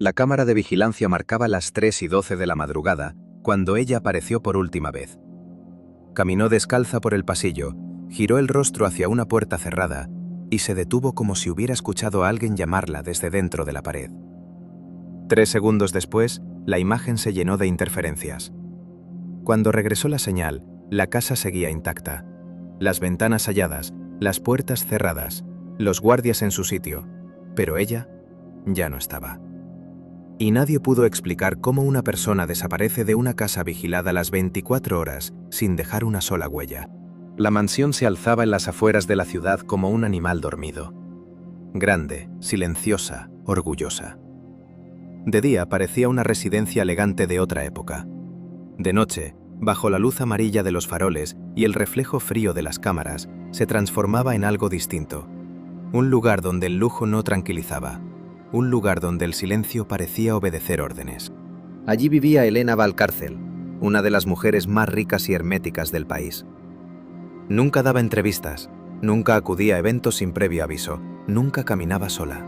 La cámara de vigilancia marcaba las 3:12 de la madrugada, cuando ella apareció por última vez. Caminó descalza por el pasillo, giró el rostro hacia una puerta cerrada y se detuvo como si hubiera escuchado a alguien llamarla desde dentro de la pared. 3 segundos después, la imagen se llenó de interferencias. Cuando regresó la señal, la casa seguía intacta. Las ventanas halladas, las puertas cerradas, los guardias en su sitio, pero ella ya no estaba. Y nadie pudo explicar cómo una persona desaparece de una casa vigilada las 24 horas sin dejar una sola huella. La mansión se alzaba en las afueras de la ciudad como un animal dormido. Grande, silenciosa, orgullosa. De día parecía una residencia elegante de otra época. De noche, bajo la luz amarilla de los faroles y el reflejo frío de las cámaras, se transformaba en algo distinto. Un lugar donde el lujo no tranquilizaba. Un lugar donde el silencio parecía obedecer órdenes. Allí vivía Elena Valcárcel, una de las mujeres más ricas y herméticas del país. Nunca daba entrevistas, nunca acudía a eventos sin previo aviso, nunca caminaba sola.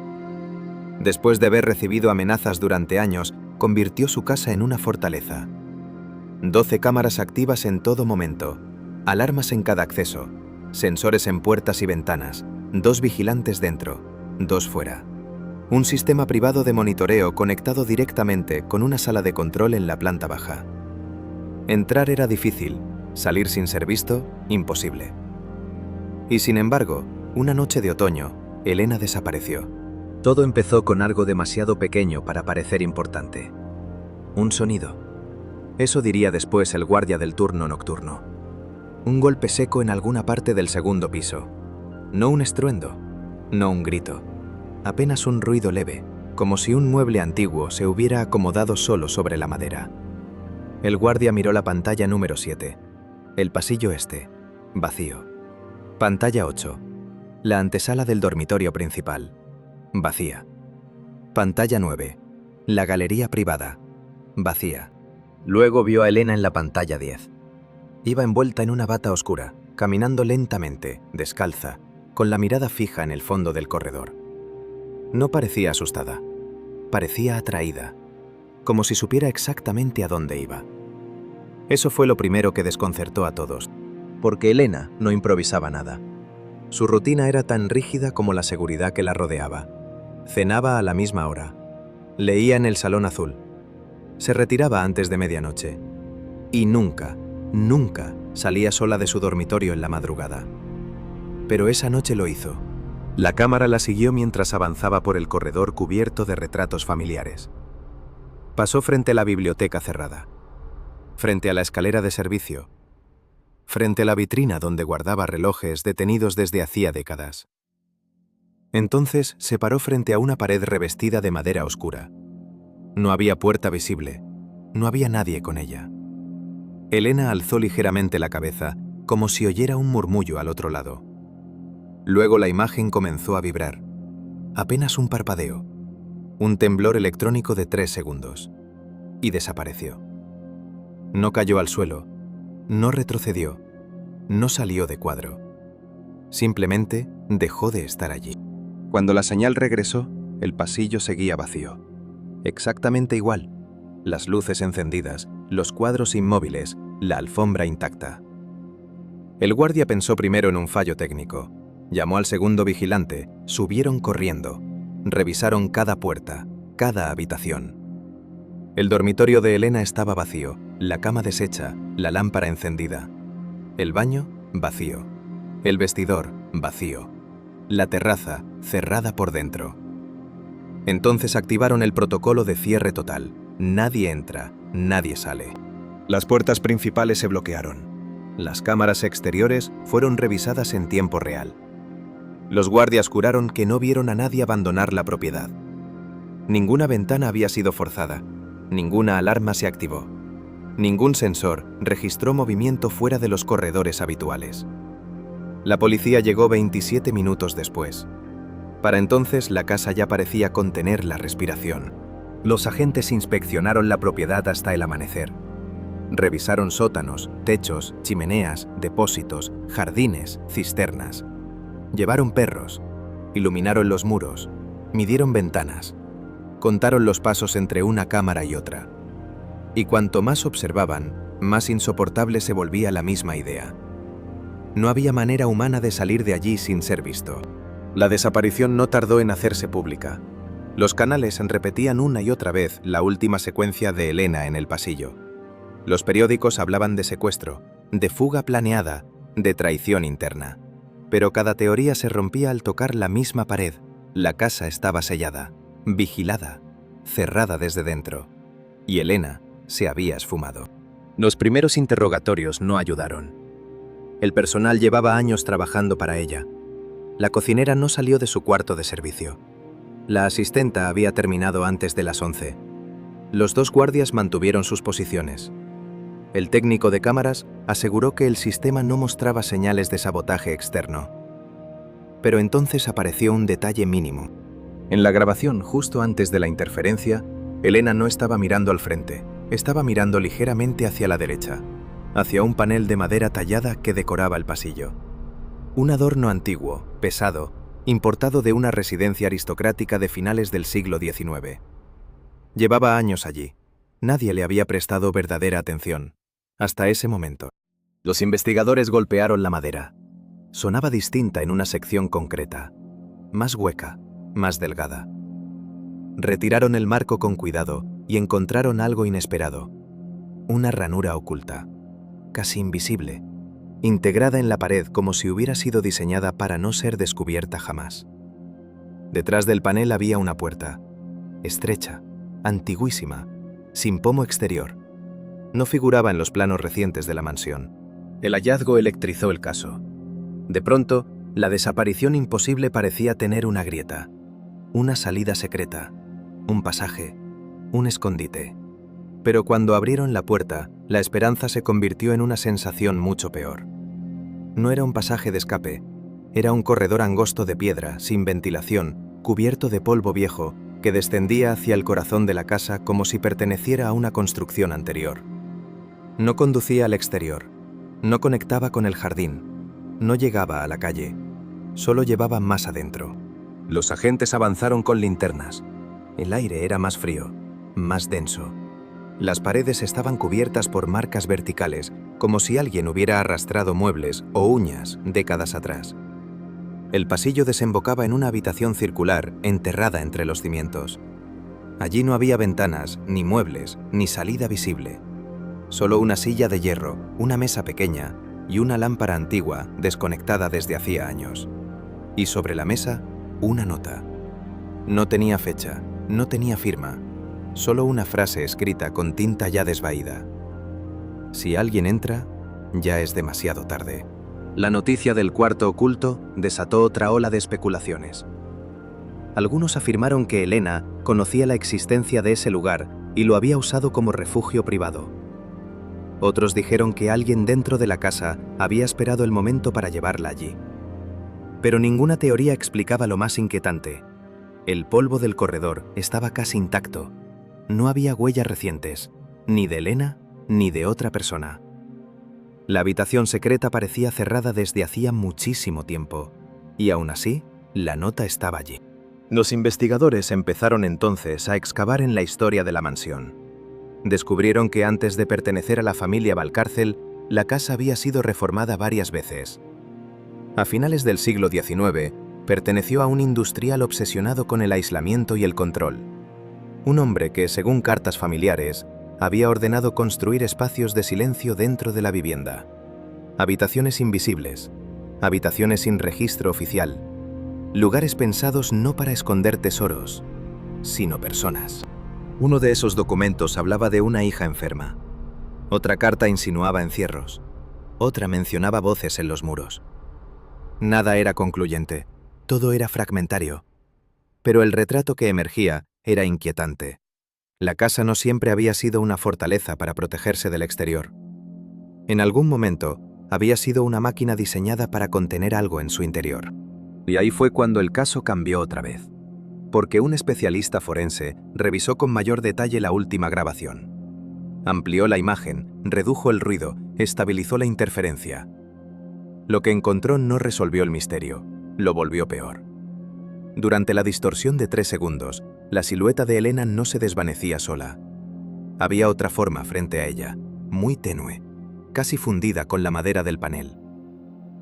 Después de haber recibido amenazas durante años, convirtió su casa en una fortaleza. 12 cámaras activas en todo momento, alarmas en cada acceso, sensores en puertas y ventanas, 2 vigilantes dentro, 2 fuera. Un sistema privado de monitoreo conectado directamente con una sala de control en la planta baja. Entrar era difícil, salir sin ser visto, imposible. Y sin embargo, una noche de otoño, Elena desapareció. Todo empezó con algo demasiado pequeño para parecer importante. Un sonido. Eso diría después el guardia del turno nocturno. Un golpe seco en alguna parte del segundo piso. No un estruendo, no un grito. Apenas un ruido leve, como si un mueble antiguo se hubiera acomodado solo sobre la madera. El guardia miró la pantalla número 7. El pasillo este, vacío. Pantalla 8. La antesala del dormitorio principal, vacía. Pantalla 9. La galería privada, vacía. Luego vio a Elena en la pantalla 10. Iba envuelta en una bata oscura, caminando lentamente, descalza, con la mirada fija en el fondo del corredor. No parecía asustada, parecía atraída, como si supiera exactamente a dónde iba. Eso fue lo primero que desconcertó a todos, porque Elena no improvisaba nada. Su rutina era tan rígida como la seguridad que la rodeaba. Cenaba a la misma hora, leía en el salón azul, se retiraba antes de medianoche y nunca salía sola de su dormitorio en la madrugada. Pero esa noche lo hizo. La cámara la siguió mientras avanzaba por el corredor cubierto de retratos familiares. Pasó frente a la biblioteca cerrada, frente a la escalera de servicio, frente a la vitrina donde guardaba relojes detenidos desde hacía décadas. Entonces se paró frente a una pared revestida de madera oscura. No había puerta visible, no había nadie con ella. Elena alzó ligeramente la cabeza, como si oyera un murmullo al otro lado. Luego la imagen comenzó a vibrar. Apenas un parpadeo, un temblor electrónico de 3 segundos, y desapareció. No cayó al suelo, no retrocedió, no salió de cuadro. Simplemente dejó de estar allí. Cuando la señal regresó, el pasillo seguía vacío. Exactamente igual. Las luces encendidas, los cuadros inmóviles, la alfombra intacta. El guardia pensó primero en un fallo técnico. Llamó al segundo vigilante, subieron corriendo. Revisaron cada puerta, cada habitación. El dormitorio de Elena estaba vacío, la cama deshecha, la lámpara encendida. El baño, vacío. El vestidor, vacío. La terraza, cerrada por dentro. Entonces activaron el protocolo de cierre total. Nadie entra, nadie sale. Las puertas principales se bloquearon. Las cámaras exteriores fueron revisadas en tiempo real. Los guardias juraron que no vieron a nadie abandonar la propiedad. Ninguna ventana había sido forzada, ninguna alarma se activó. Ningún sensor registró movimiento fuera de los corredores habituales. La policía llegó 27 minutos después. Para entonces la casa ya parecía contener la respiración. Los agentes inspeccionaron la propiedad hasta el amanecer. Revisaron sótanos, techos, chimeneas, depósitos, jardines, cisternas. Llevaron perros, iluminaron los muros, midieron ventanas. Contaron los pasos entre una cámara y otra. Y cuanto más observaban, más insoportable se volvía la misma idea. No había manera humana de salir de allí sin ser visto. La desaparición no tardó en hacerse pública. Los canales repetían una y otra vez la última secuencia de Elena en el pasillo. Los periódicos hablaban de secuestro, de fuga planeada, de traición interna. Pero cada teoría se rompía al tocar la misma pared. La casa estaba sellada, vigilada, cerrada desde dentro. Y Elena se había esfumado. Los primeros interrogatorios no ayudaron. El personal llevaba años trabajando para ella. La cocinera no salió de su cuarto de servicio. La asistenta había terminado antes de las 11. Los 2 guardias mantuvieron sus posiciones. El técnico de cámaras aseguró que el sistema no mostraba señales de sabotaje externo. Pero entonces apareció un detalle mínimo. En la grabación, justo antes de la interferencia, Elena no estaba mirando al frente, estaba mirando ligeramente hacia la derecha, hacia un panel de madera tallada que decoraba el pasillo. Un adorno antiguo, pesado, importado de una residencia aristocrática de finales del siglo XIX. Llevaba años allí. Nadie le había prestado verdadera atención, hasta ese momento. Los investigadores golpearon la madera. Sonaba distinta en una sección concreta, más hueca, más delgada. Retiraron el marco con cuidado y encontraron algo inesperado. Una ranura oculta, casi invisible, integrada en la pared como si hubiera sido diseñada para no ser descubierta jamás. Detrás del panel había una puerta, estrecha, antiguísima, sin pomo exterior. No figuraba en los planos recientes de la mansión. El hallazgo electrizó el caso. De pronto, la desaparición imposible parecía tener una grieta, una salida secreta, un pasaje, un escondite. Pero cuando abrieron la puerta, la esperanza se convirtió en una sensación mucho peor. No era un pasaje de escape, era un corredor angosto de piedra, sin ventilación, cubierto de polvo viejo, que descendía hacia el corazón de la casa como si perteneciera a una construcción anterior. No conducía al exterior, no conectaba con el jardín, no llegaba a la calle, solo llevaba más adentro. Los agentes avanzaron con linternas. El aire era más frío, más denso. Las paredes estaban cubiertas por marcas verticales, como si alguien hubiera arrastrado muebles o uñas décadas atrás. El pasillo desembocaba en una habitación circular enterrada entre los cimientos. Allí no había ventanas, ni muebles, ni salida visible. Solo una silla de hierro, una mesa pequeña y una lámpara antigua desconectada desde hacía años. Y sobre la mesa, una nota. No tenía fecha, no tenía firma, solo una frase escrita con tinta ya desvaída. Si alguien entra, ya es demasiado tarde. La noticia del cuarto oculto desató otra ola de especulaciones. Algunos afirmaron que Elena conocía la existencia de ese lugar y lo había usado como refugio privado. Otros dijeron que alguien dentro de la casa había esperado el momento para llevarla allí. Pero ninguna teoría explicaba lo más inquietante. El polvo del corredor estaba casi intacto. No había huellas recientes, ni de Elena ni de otra persona. La habitación secreta parecía cerrada desde hacía muchísimo tiempo, y aún así, la nota estaba allí. Los investigadores empezaron entonces a excavar en la historia de la mansión. Descubrieron que antes de pertenecer a la familia Valcárcel, la casa había sido reformada varias veces. A finales del siglo XIX, perteneció a un industrial obsesionado con el aislamiento y el control. Un hombre que, según cartas familiares, había ordenado construir espacios de silencio dentro de la vivienda. Habitaciones invisibles, habitaciones sin registro oficial, lugares pensados no para esconder tesoros, sino personas. Uno de esos documentos hablaba de una hija enferma. Otra carta insinuaba encierros. Otra mencionaba voces en los muros. Nada era concluyente, todo era fragmentario. Pero el retrato que emergía era inquietante. La casa no siempre había sido una fortaleza para protegerse del exterior. En algún momento, había sido una máquina diseñada para contener algo en su interior. Y ahí fue cuando el caso cambió otra vez. Porque un especialista forense revisó con mayor detalle la última grabación. Amplió la imagen, redujo el ruido, estabilizó la interferencia. Lo que encontró no resolvió el misterio, lo volvió peor. Durante la distorsión de 3 segundos, La silueta de Elena no se desvanecía sola. Había otra forma frente a ella, muy tenue, casi fundida con la madera del panel.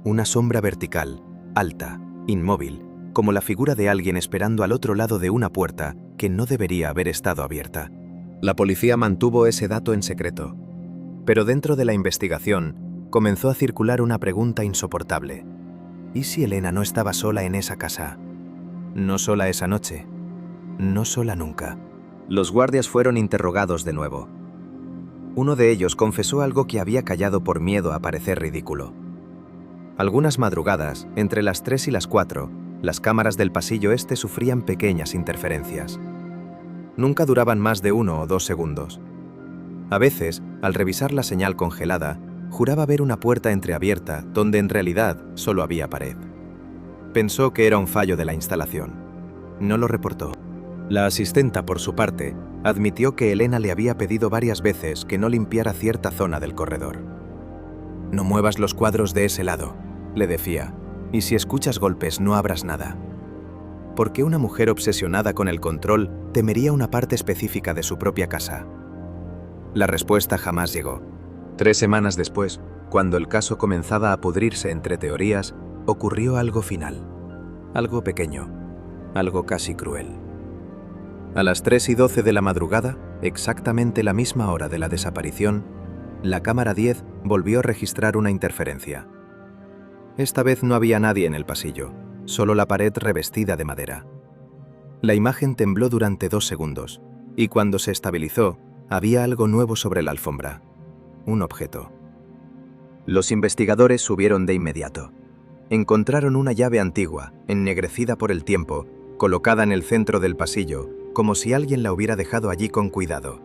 Una sombra vertical, alta, inmóvil, como la figura de alguien esperando al otro lado de una puerta que no debería haber estado abierta. La policía mantuvo ese dato en secreto, pero dentro de la investigación comenzó a circular una pregunta insoportable. ¿Y si Elena no estaba sola en esa casa? No sola esa noche, no sola nunca. Los guardias fueron interrogados de nuevo. Uno de ellos confesó algo que había callado por miedo a parecer ridículo. Algunas madrugadas, entre las 3 y las 4, las cámaras del pasillo este sufrían pequeñas interferencias. Nunca duraban más de 1 o 2 segundos. A veces, al revisar la señal congelada, juraba ver una puerta entreabierta donde en realidad solo había pared. Pensó que era un fallo de la instalación. No lo reportó. La asistenta, por su parte, admitió que Elena le había pedido varias veces que no limpiara cierta zona del corredor. «No muevas los cuadros de ese lado», le decía, «y si escuchas golpes no abras nada». ¿Por qué una mujer obsesionada con el control temería una parte específica de su propia casa? La respuesta jamás llegó. 3 semanas después, cuando el caso comenzaba a pudrirse entre teorías, ocurrió algo final. Algo pequeño. Algo casi cruel. A las 3:12 de la madrugada, exactamente la misma hora de la desaparición, la cámara 10 volvió a registrar una interferencia. Esta vez no había nadie en el pasillo, solo la pared revestida de madera. La imagen tembló durante 2 segundos, y cuando se estabilizó, había algo nuevo sobre la alfombra. Un objeto. Los investigadores subieron de inmediato. Encontraron una llave antigua, ennegrecida por el tiempo, colocada en el centro del pasillo, como si alguien la hubiera dejado allí con cuidado.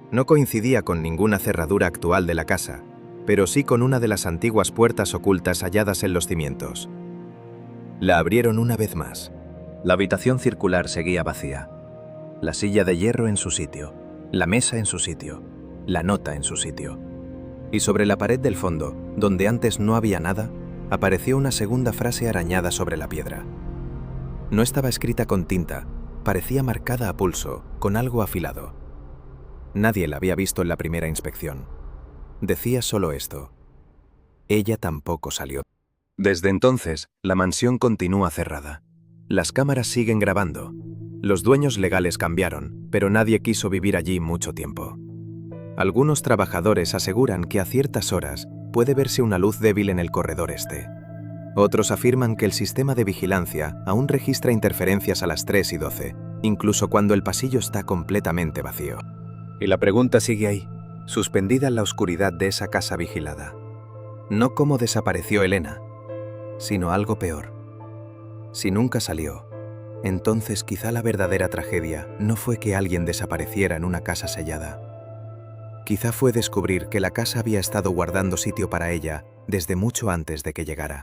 No coincidía con ninguna cerradura actual de la casa, pero sí con una de las antiguas puertas ocultas halladas en los cimientos. La abrieron una vez más. La habitación circular seguía vacía. La silla de hierro en su sitio, la mesa en su sitio, la nota en su sitio. Y sobre la pared del fondo, donde antes no había nada, apareció una segunda frase arañada sobre la piedra. No estaba escrita con tinta, parecía marcada a pulso, con algo afilado. Nadie la había visto en la primera inspección. Decía solo esto. Ella tampoco salió. Desde entonces, la mansión continúa cerrada. Las cámaras siguen grabando. Los dueños legales cambiaron, pero nadie quiso vivir allí mucho tiempo. Algunos trabajadores aseguran que a ciertas horas puede verse una luz débil en el corredor este. Otros afirman que el sistema de vigilancia aún registra interferencias a las 3:12, incluso cuando el pasillo está completamente vacío. Y la pregunta sigue ahí, suspendida en la oscuridad de esa casa vigilada. No cómo desapareció Elena, sino algo peor. Si nunca salió, entonces quizá la verdadera tragedia no fue que alguien desapareciera en una casa sellada. Quizá fue descubrir que la casa había estado guardando sitio para ella desde mucho antes de que llegara.